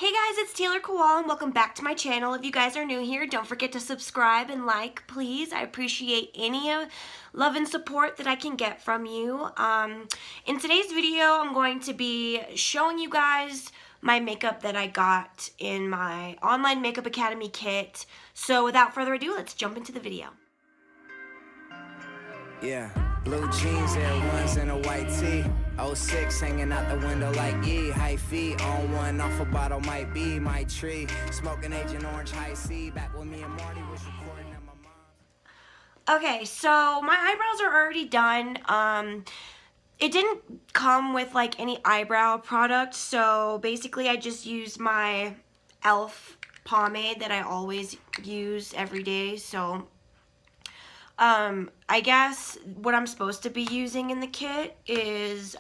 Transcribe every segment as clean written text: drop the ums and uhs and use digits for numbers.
Hey guys, it's Taylor.koala and welcome back to my channel. If you guys are new here, don't forget to subscribe and like, please. I appreciate any love and support that I can get from you. In today's video, I'm going to be showing you guys my makeup that I got in my online makeup academy kit. So without further ado, let's jump into the video. Yeah, blue jeans, Air Ones, and a white tee. 06 hanging out the window like E. High feet on one, off a bottle might be my tree. Smoking Agent Orange, high C. Back with me and Marty was recording at my mom's. Okay, so my eyebrows are already done. It didn't come with like any eyebrow product, so basically I just used my e.l.f. pomade that I always use every day. So I guess what I'm supposed to be using in the kit is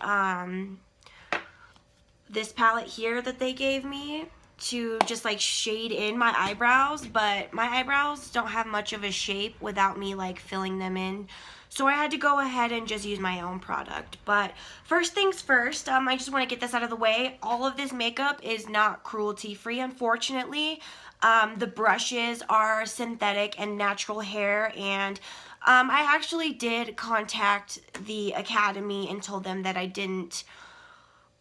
this palette here that they gave me to just like shade in my eyebrows, but my eyebrows don't have much of a shape without me like filling them in. So I had to go ahead and just use my own product. But first things first, I just want to get this out of the way. All of this makeup is not cruelty free, unfortunately. The brushes are synthetic and natural hair, and I actually did contact the academy and told them that I didn't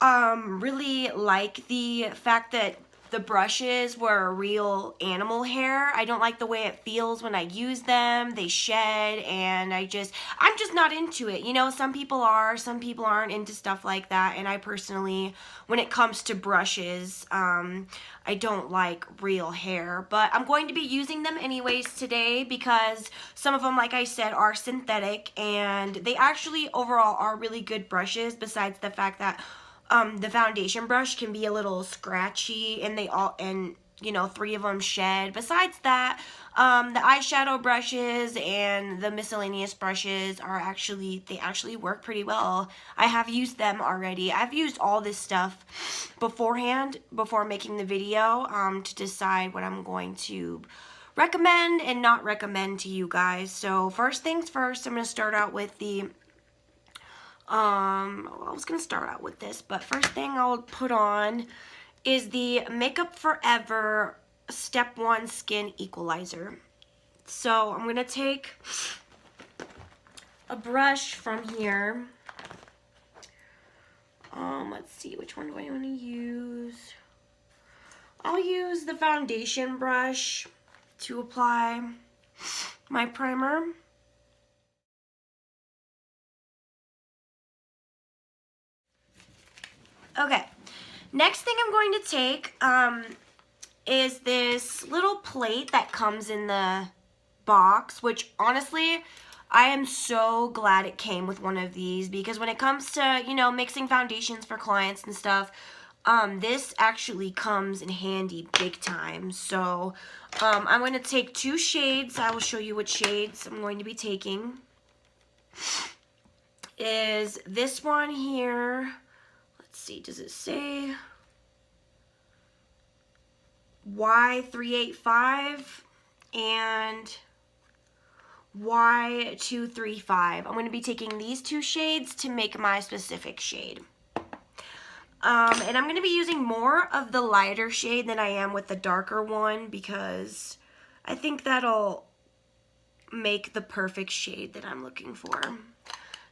really like the fact that the brushes were real animal hair. I don't like the way it feels when I use them. They shed, and I'm just not into it. You know, some people are, some people aren't into stuff like that, and I personally, when it comes to brushes, I don't like real hair. But I'm going to be using them anyways today because some of them, like I said, are synthetic, and they actually overall are really good brushes, besides the fact that the foundation brush can be a little scratchy, and you know, 3 of them shed. Besides that, the eyeshadow brushes and the miscellaneous brushes are they actually work pretty well. I have used them already. I've used all this stuff beforehand, before making the video, to decide what I'm going to recommend and not recommend to you guys. So first things first, I'm going to start out with the I was going to start out with this, but first thing I'll put on is the Makeup Forever Step 1 Skin Equalizer. So I'm going to take a brush from here. Let's see, which one do I want to use? I'll use the foundation brush to apply my primer. Okay, next thing I'm going to take is this little plate that comes in the box, which honestly, I am so glad it came with one of these, because when it comes to, you know, mixing foundations for clients and stuff, this actually comes in handy big time. So I'm going to take 2 shades. I will show you which shades I'm going to be taking. Is this one here. Let's see, does it say Y385 and Y235? I'm going to be taking these 2 shades to make my specific shade. And I'm going to be using more of the lighter shade than I am with the darker one, because I think that'll make the perfect shade that I'm looking for.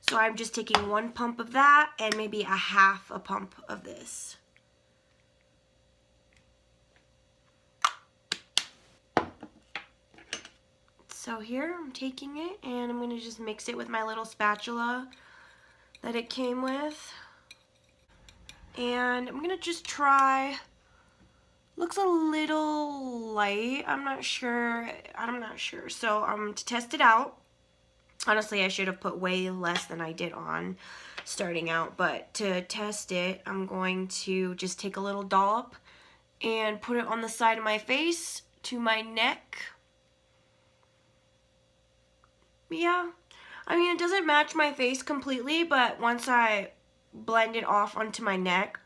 So I'm just taking 1 pump of that and maybe a half a pump of this. So here I'm taking it, and I'm going to just mix it with my little spatula that it came with. And I'm going to just try. Looks a little light. I'm not sure. So to test it out. Honestly, I should have put way less than I did on starting out, but to test it, I'm going to just take a little dollop and put it on the side of my face to my neck. Yeah, I mean, it doesn't match my face completely, but once I blend it off onto my neck,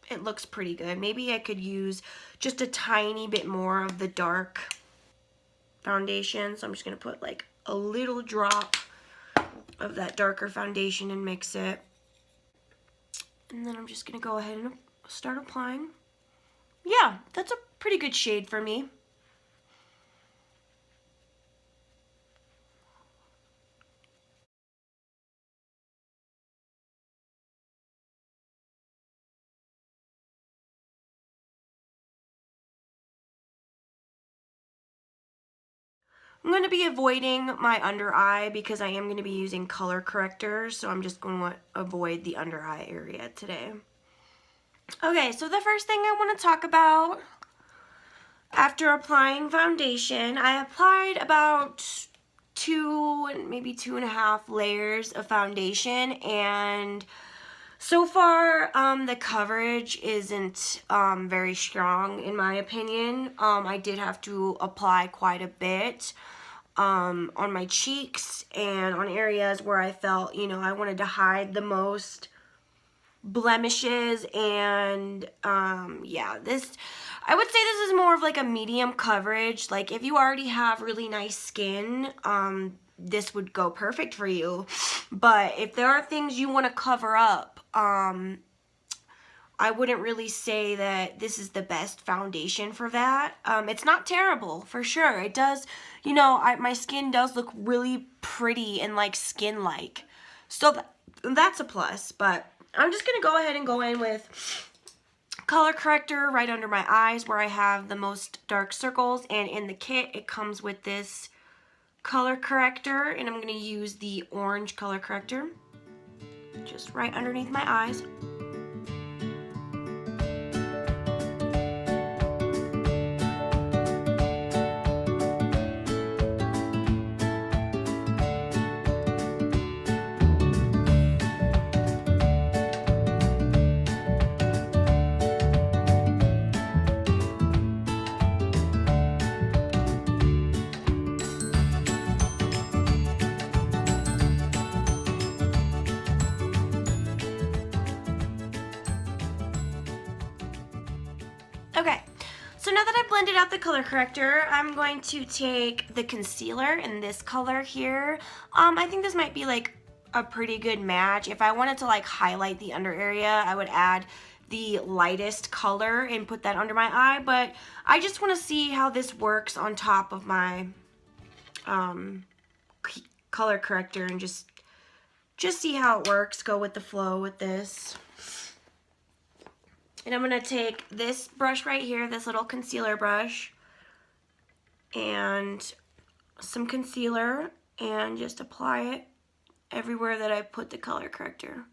it looks pretty good. Maybe I could use just a tiny bit more of the dark foundation, so I'm just going to put like a little drop of that darker foundation and mix it. And then I'm just going to go ahead and start applying. yeah, that's a pretty good shade for me. I'm going to be avoiding my under eye because I am going to be using color correctors, so I'm just going to avoid the under eye area today. Okay, so the first thing I want to talk about after applying foundation, I applied about 2, maybe 2.5 layers of foundation, and so far the coverage isn't very strong in my opinion. I did have to apply quite a bit on my cheeks and on areas where I felt, you know, I wanted to hide the most blemishes, and yeah, this, I would say this is more of like a medium coverage. Like if you already have really nice skin, this would go perfect for you. But if there are things you want to cover up, I wouldn't really say that this is the best foundation for that. It's not terrible, for sure. It does, you know, my skin does look really pretty and like skin-like. So that's a plus, but I'm just going to go ahead and go in with color corrector right under my eyes where I have the most dark circles. And in the kit, it comes with this color corrector, and I'm going to use the orange color corrector just right underneath my eyes. Okay, so now that I've blended out the color corrector, I'm going to take the concealer in this color here. I think this might be like a pretty good match. If I wanted to like highlight the under area, I would add the lightest color and put that under my eye, but I just want to see how this works on top of my color corrector and just see how it works, go with the flow with this. And I'm going to take this brush right here, this little concealer brush, and some concealer, and just apply it everywhere that I put the color corrector.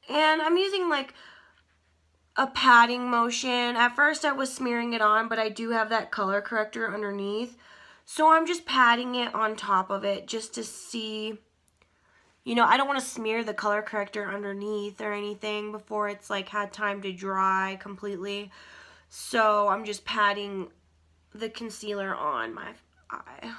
And I'm using like a patting motion. At first I was smearing it on, but I do have that color corrector underneath. So I'm just patting it on top of it just to see. You know, I don't want to smear the color corrector underneath or anything before it's like had time to dry completely. So I'm just patting the concealer on my eye.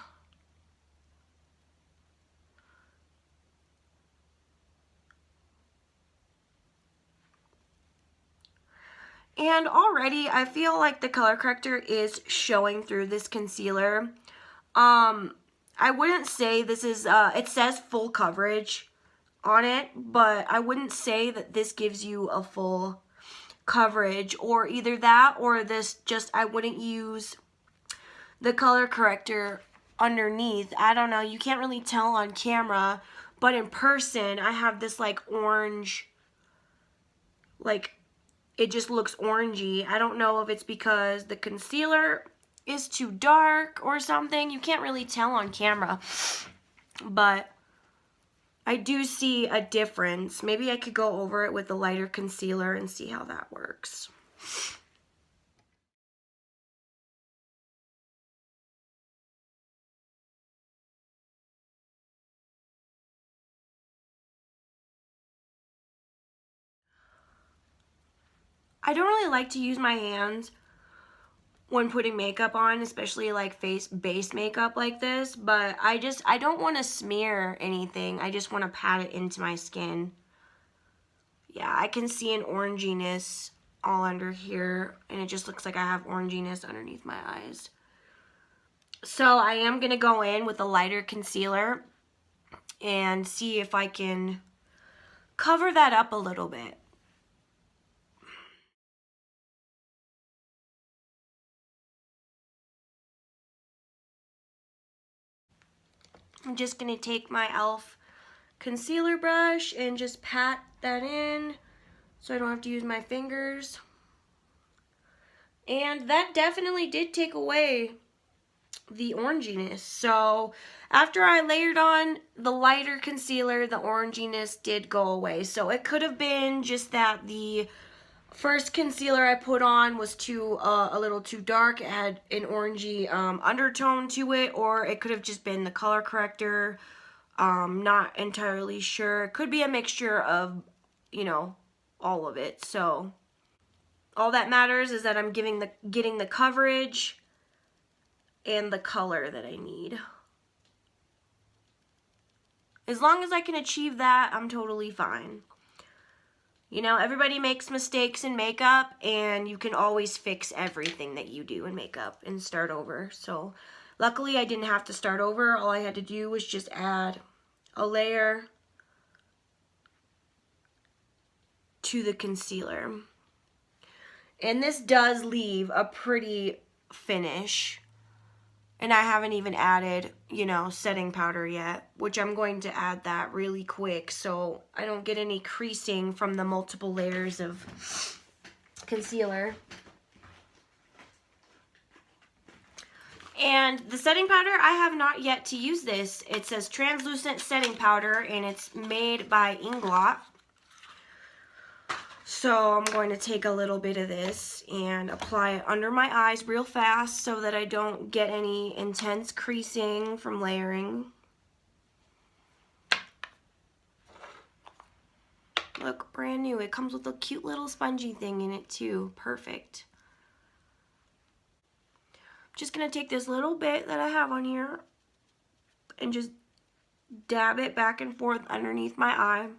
And already I feel like the color corrector is showing through this concealer. I wouldn't say this is, it says full coverage on it, but I wouldn't say that this gives you a full coverage, or either that or this just, I wouldn't use the color corrector underneath. I don't know, you can't really tell on camera, but in person I have this like orange, like it just looks orangey. I don't know if it's because the concealer is too dark or something. You can't really tell on camera, but I do see a difference. Maybe I could go over it with the lighter concealer and see how that works. I don't really like to use my hands when putting makeup on, especially like base makeup like this, but I don't want to smear anything. I just want to pat it into my skin. Yeah, I can see an oranginess all under here, and it just looks like I have oranginess underneath my eyes. So I am going to go in with a lighter concealer and see if I can cover that up a little bit. I'm just going to take my e.l.f. concealer brush and just pat that in so I don't have to use my fingers. And that definitely did take away the oranginess. So after I layered on the lighter concealer, the oranginess did go away. So it could have been just that the first concealer I put on was a little too dark. It had an orangey undertone to it, or it could have just been the color corrector. Not entirely sure. It could be a mixture of, you know, all of it. So all that matters is that I'm getting the coverage and the color that I need. As long as I can achieve that, I'm totally fine. You know, everybody makes mistakes in makeup, and you can always fix everything that you do in makeup and start over. So luckily I didn't have to start over. All I had to do was just add a layer to the concealer. And this does leave a pretty finish. And I haven't even added, you know, setting powder yet, which I'm going to add that really quick so I don't get any creasing from the multiple layers of concealer. And the setting powder, I have not yet to use this. It says translucent setting powder, and it's made by Inglot. So I'm going to take a little bit of this and apply it under my eyes real fast so that I don't get any intense creasing from layering. Look, brand new. It comes with a cute little spongy thing in it too. Perfect. I'm just going to take this little bit that I have on here and just dab it back and forth underneath my eye.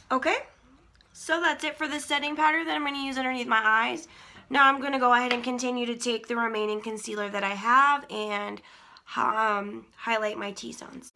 Okay, so that's it for the setting powder that I'm going to use underneath my eyes. Now I'm going to go ahead and continue to take the remaining concealer that I have and highlight my T-zones.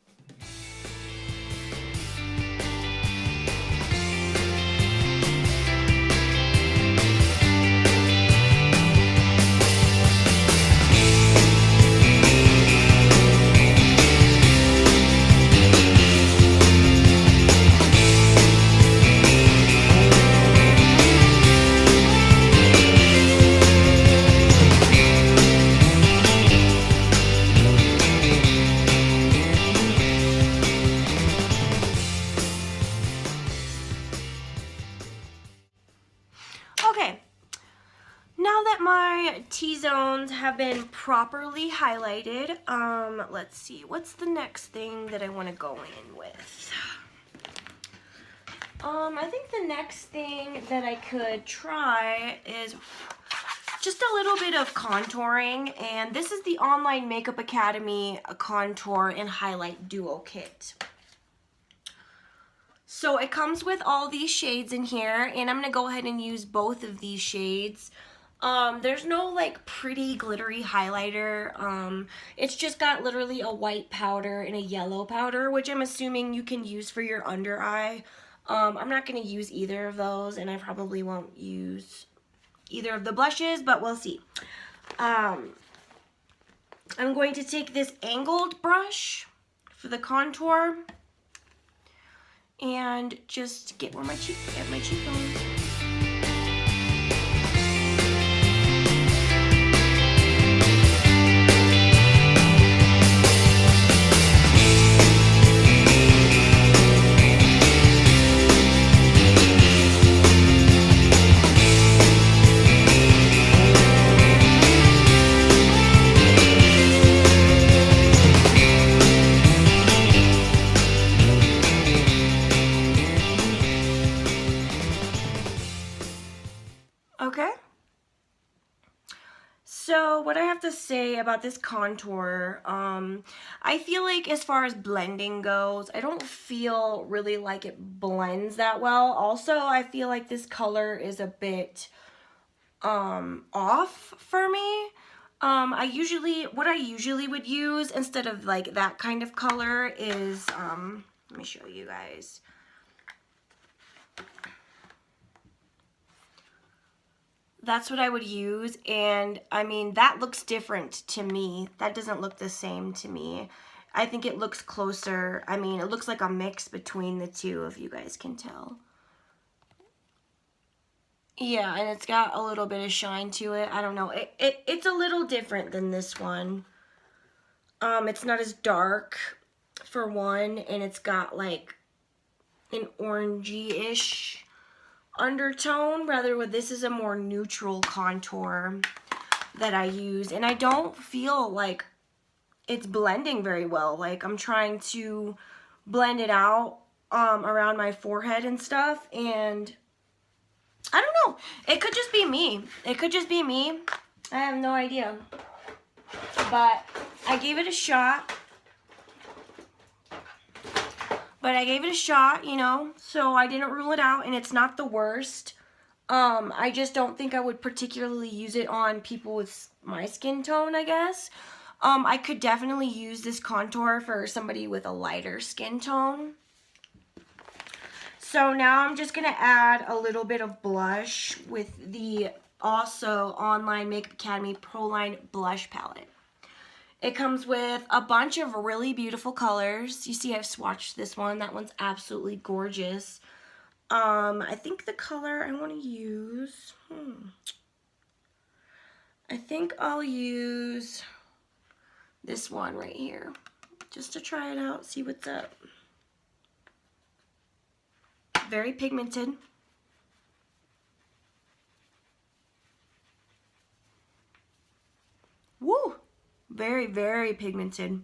Okay, now that my T-zones have been properly highlighted, let's see, what's the next thing that I want to go in with? I think the next thing that I could try is just a little bit of contouring, and this is the Online Makeup Academy Contour and Highlight Duo Kit. So it comes with all these shades in here, and I'm going to go ahead and use both of these shades. There's no like pretty glittery highlighter. It's just got literally a white powder and a yellow powder, which I'm assuming you can use for your under eye. I'm not going to use either of those, and I probably won't use either of the blushes, but we'll see. I'm going to take this angled brush for the contour and just get my cheekbones. Okay, so what I have to say about this contour, I feel like as far as blending goes, I don't feel really like it blends that well. Also, I feel like this color is a bit off for me. What I usually would use instead of like that kind of color is, let me show you guys. That's what I would use, and I mean, that looks different to me. That doesn't look the same to me. I think it looks closer. I mean, it looks like a mix between the two, if you guys can tell. Yeah, and it's got a little bit of shine to it. I don't know. It's a little different than this one. It's not as dark, for one, and it's got like an orangey-ish undertone, rather with this is a more neutral contour that I use, and I don't feel like it's blending very well. Like, I'm trying to blend it out around my forehead and stuff, and I don't know. It could just be me. It could just be me. I have no idea. But I gave it a shot. You know, so I didn't rule it out, and it's not the worst. I just don't think I would particularly use it on people with my skin tone, I guess. I could definitely use this contour for somebody with a lighter skin tone. So now I'm just going to add a little bit of blush with the also Online Makeup Academy Pro Line Blush Palette. It comes with a bunch of really beautiful colors. You see I've swatched this one. That one's absolutely gorgeous. I think the color I want to use, I think I'll use this one right here, just to try it out, see what's up. Very pigmented. Woo! Very, very pigmented. I'm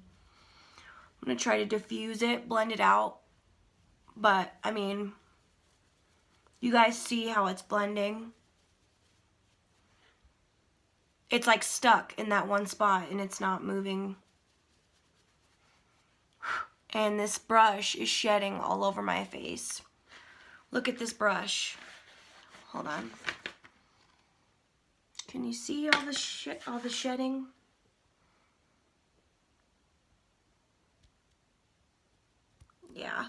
going to try to diffuse it, blend it out. But, I mean, you guys see how it's blending? It's like stuck in that one spot and it's not moving. And this brush is shedding all over my face. Look at this brush. Hold on. Can you see all the shedding? Yeah.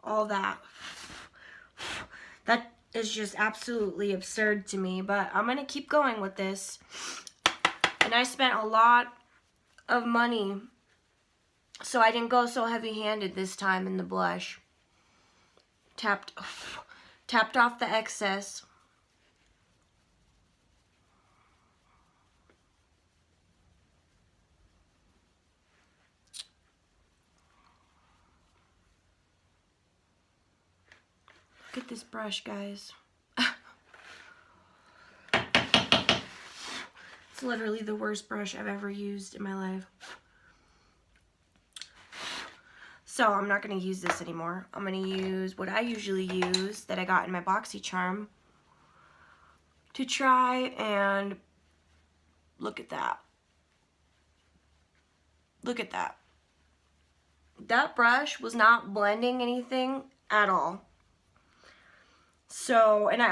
All that. That is just absolutely absurd to me, but I'm going to keep going with this. And I spent a lot of money, so I didn't go so heavy-handed this time in the blush. Tapped off the excess. Look at this brush, guys. It's literally the worst brush I've ever used in my life. So I'm not going to use this anymore. I'm going to use what I usually use that I got in my BoxyCharm to try and look at that. Look at that. That brush was not blending anything at all. So, and it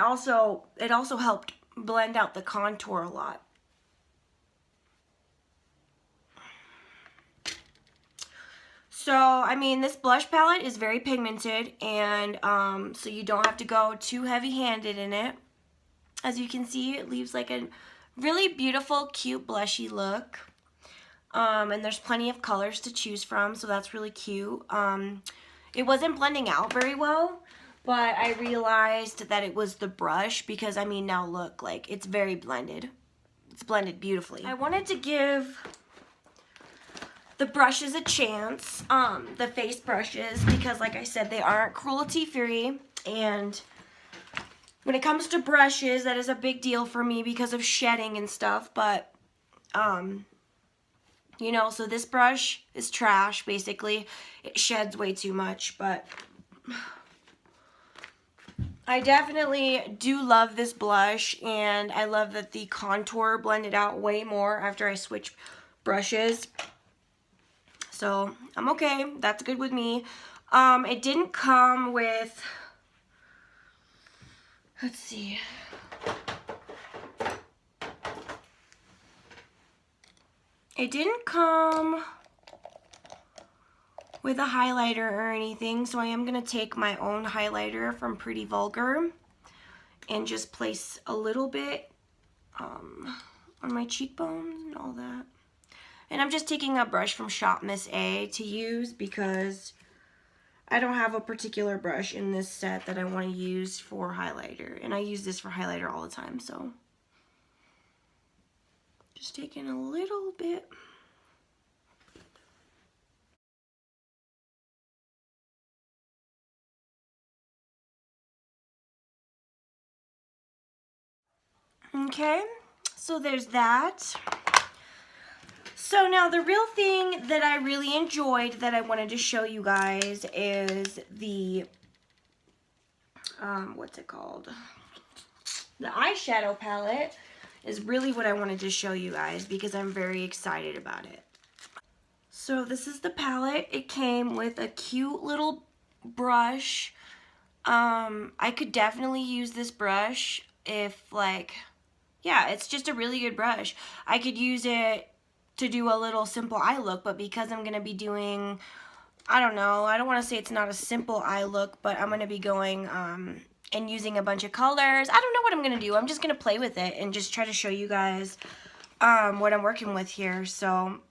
also helped blend out the contour a lot. So, I mean, this blush palette is very pigmented, and so you don't have to go too heavy-handed in it. As you can see, it leaves like a really beautiful, cute, blushy look. And there's plenty of colors to choose from, so that's really cute. It wasn't blending out very well, but I realized that it was the brush because, I mean, now look, like, it's very blended. It's blended beautifully. I wanted to give the brushes a chance, the face brushes, because like I said, they aren't cruelty free, and when it comes to brushes, that is a big deal for me because of shedding and stuff, but, you know, so this brush is trash, basically. It sheds way too much, but I definitely do love this blush, and I love that the contour blended out way more after I switched brushes. So, I'm okay. That's good with me. It didn't come with, let's see. It didn't come with a highlighter or anything, so I am going to take my own highlighter from Pretty Vulgar and just place a little bit on my cheekbones and all that. And I'm just taking a brush from Shop Miss A to use because I don't have a particular brush in this set that I want to use for highlighter. And I use this for highlighter all the time, so just taking a little bit. Okay, so there's that. So now the real thing that I really enjoyed that I wanted to show you guys is the, what's it called? The eyeshadow palette is really what I wanted to show you guys because I'm very excited about it. So this is the palette. It came with a cute little brush. I could definitely use this brush if yeah, it's just a really good brush. I could use it to do a little simple eye look, but because I'm going to be doing, I don't know, I don't want to say it's not a simple eye look, but I'm going to be going and using a bunch of colors. I don't know what I'm going to do. I'm just going to play with it and just try to show you guys what I'm working with here. So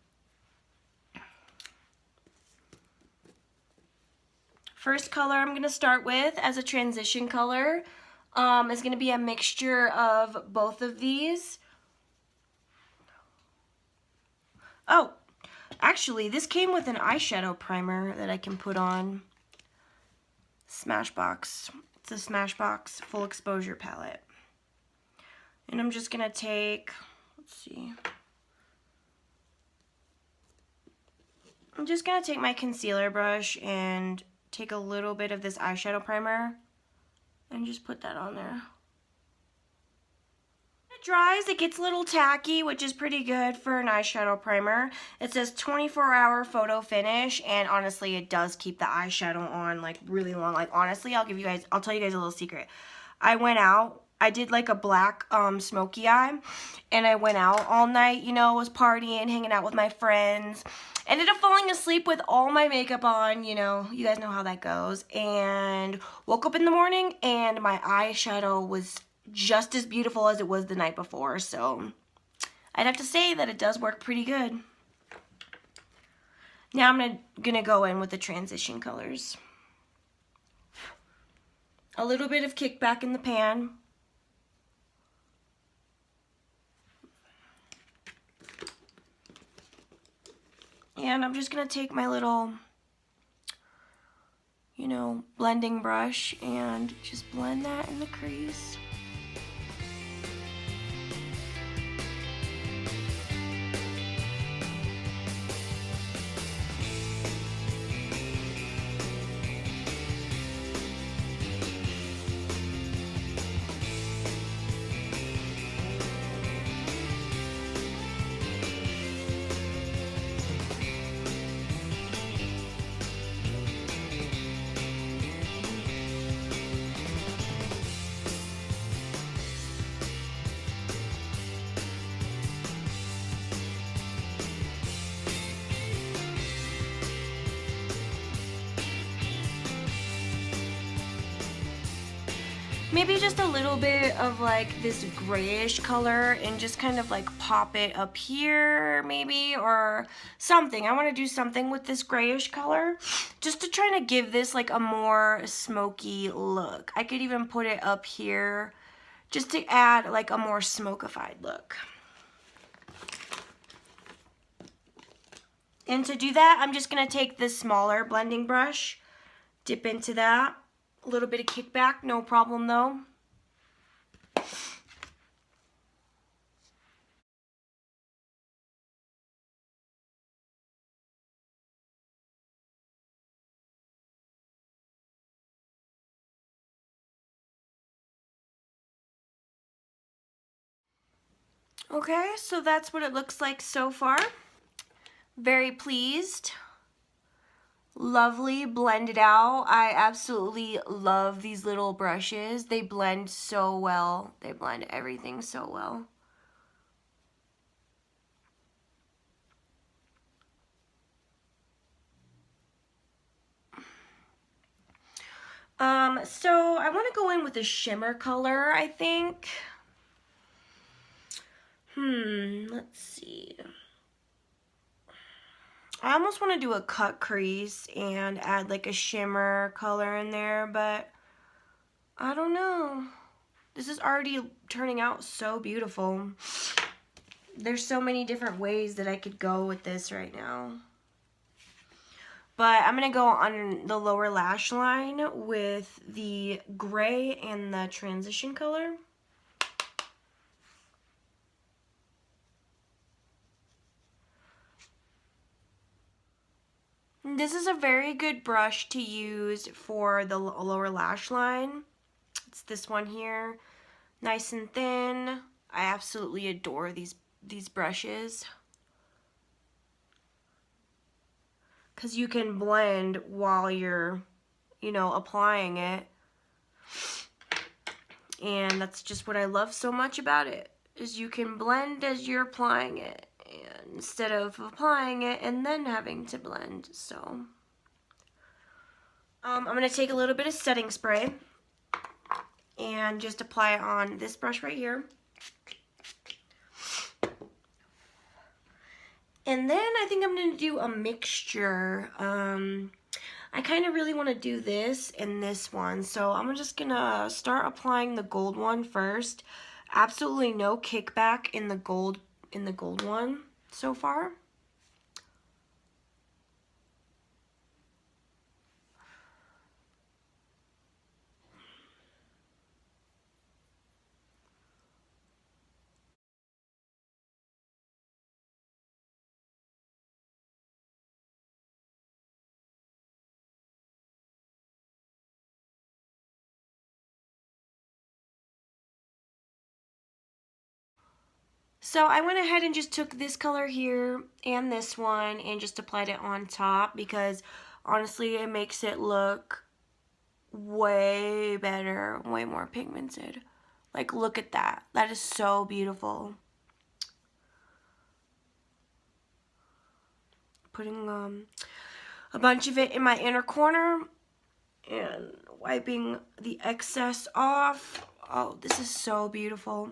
first color I'm going to start with as a transition color is going to be a mixture of both of these. Oh, actually, this came with an eyeshadow primer that I can put on. Smashbox. It's a Smashbox full exposure palette. And I'm just going to take, let's see. I'm just going to take my concealer brush and take a little bit of this eyeshadow primer and just put that on there. It dries, it gets a little tacky, which is pretty good for an eyeshadow primer. It says 24-hour photo finish, and honestly, it does keep the eyeshadow on like really long. Like honestly, I'll tell you guys a little secret. I went out, I did like a black smoky eye, and I went out all night, you know, was partying, hanging out with my friends. Ended up falling asleep with all my makeup on, you know, you guys know how that goes, and woke up in the morning and my eyeshadow was just as beautiful as it was the night before, so I'd have to say that it does work pretty good. Now I'm gonna go in with the transition colors. A little bit of kickback in the pan. And I'm just going to take my little, you know, blending brush and just blend that in the crease. Maybe just a little bit of like this grayish color and just kind of like pop it up here maybe or something. I want to do something with this grayish color just to try to give this like a more smoky look. I could even put it up here just to add like a more smokified look. And to do that, I'm just going to take this smaller blending brush, dip into that. A little bit of kickback, no problem though. Okay, so that's what it looks like so far. Very pleased. Lovely, blended out. I absolutely love these little brushes. They blend so well. They blend everything so well. So I want to go in with a shimmer color, I think. Let's see. I almost want to do a cut crease and add like a shimmer color in there, but I don't know. This is already turning out so beautiful. There's so many different ways that I could go with this right now. But I'm going to go on the lower lash line with the gray and the transition color. This is a very good brush to use for the lower lash line. It's this one here. Nice and thin. I absolutely adore these brushes. Because you can blend while you're, applying it. And that's just what I love so much about it, is you can blend as you're applying it, and instead of applying it and then having to blend. So I'm going to take a little bit of setting spray and just apply it on this brush right here. And then I think I'm going to do a mixture. I kind of really want to do this and this one. So I'm just going to start applying the gold one first. Absolutely no kickback in the gold one so far. So I went ahead and just took this color here and this one and just applied it on top, because honestly it makes it look way better, way more pigmented. Like, look at that. That is so beautiful. Putting a bunch of it in my inner corner and wiping the excess off. Oh, this is so beautiful.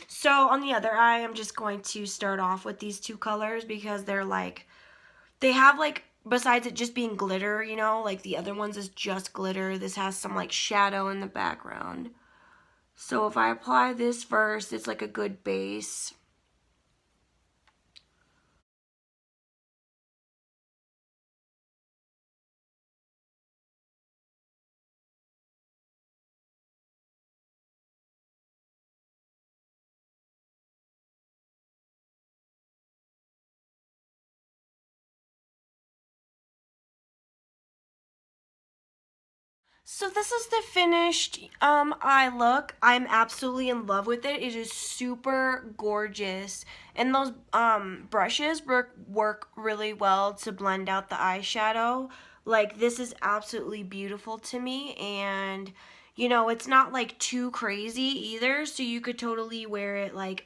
So on the other eye, I'm just going to start off with these two colors, because they're like, they have like, besides it just being glitter, like the other ones is just glitter, this has some like shadow in the background. So if I apply this first, it's like a good base. So this is the finished eye look. I'm absolutely in love with it. It is super gorgeous. And those brushes work really well to blend out the eyeshadow. Like, this is absolutely beautiful to me. And, it's not like too crazy either. So you could totally wear it like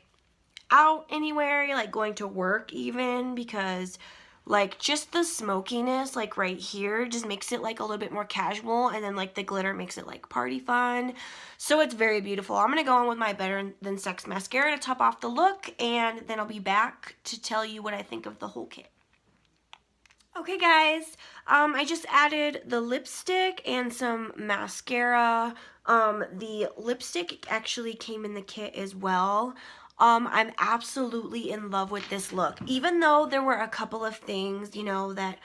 out anywhere, like going to work even, because like just the smokiness like right here just makes it like a little bit more casual, and then like the glitter makes it like party fun. So it's very beautiful. I'm gonna go on with my Better Than Sex mascara to top off the look, and then I'll be back to tell you what I think of the whole kit. Okay guys, I just added the lipstick and some mascara. The lipstick actually came in the kit as well. I'm absolutely in love with this look. Even though there were a couple of things, that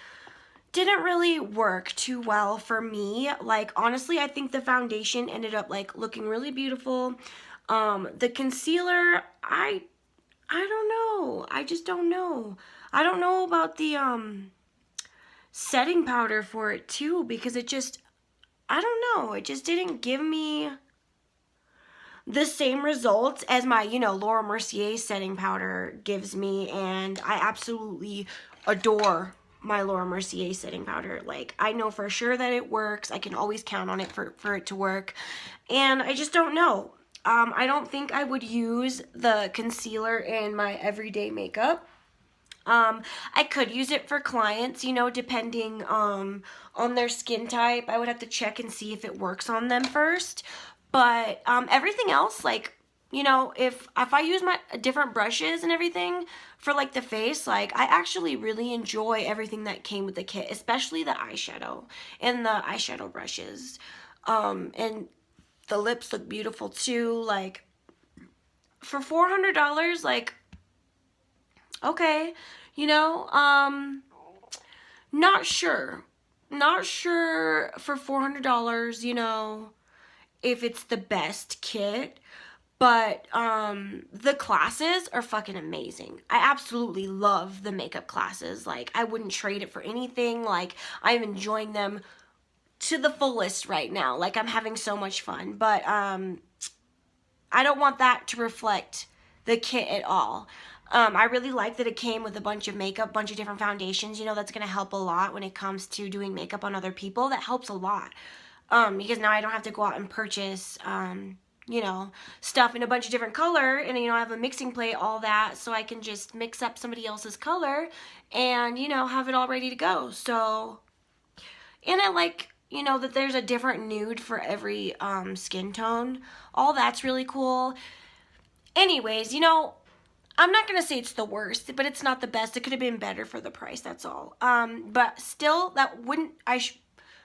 didn't really work too well for me. Like, honestly, I think the foundation ended up like looking really beautiful. The concealer, I don't know. I just don't know. I don't know about the setting powder for it too, because it just, I don't know, it just didn't give me the same results as my, Laura Mercier setting powder gives me, and I absolutely adore my Laura Mercier setting powder. Like, I know for sure that it works. I can always count on it for it to work, and I just don't know. I don't think I would use the concealer in my everyday makeup. I could use it for clients, you know, depending on their skin type. I would have to check and see if it works on them first. But everything else, like, you know, if I use my different brushes and everything for like the face, like I actually really enjoy everything that came with the kit, especially the eyeshadow and the eyeshadow brushes. And the lips look beautiful too. Like for $400, like, okay, you know, not sure for $400, you know, if it's the best kit. But the classes are fucking amazing. I absolutely love the makeup classes. Like, I wouldn't trade it for anything. Like, I'm enjoying them to the fullest right now. Like, I'm having so much fun. But I don't want that to reflect the kit at all. I really like that it came with a bunch of makeup, bunch of different foundations. You know, that's going to help a lot when it comes to doing makeup on other people. That helps a lot. Because now I don't have to go out and purchase you know, stuff in a bunch of different color, and, you know, I have a mixing plate, all that, so I can just mix up somebody else's color and, you know, have it all ready to go. So, and I like, you know, that there's a different nude for every skin tone. All that's really cool. Anyways, you know, I'm not gonna say it's the worst, but it's not the best. It could have been better for the price, that's all. But still, that wouldn't,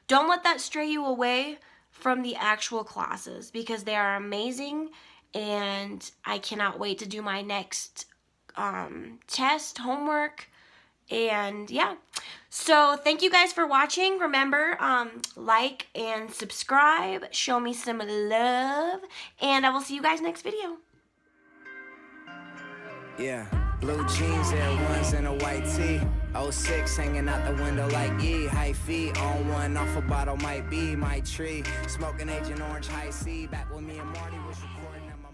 don't let that stray you away from the actual classes, because they are amazing, and I cannot wait to do my next test, homework, and yeah. So thank you guys for watching. Remember, like and subscribe, show me some love, and I will see you guys next video. Yeah, blue jeans, Air Ones, and a white tee. 06 hanging out the window like E. High feet on one, off a bottle might be my tree. Smoking Agent Orange, high C. Back with me and Marty was recording at my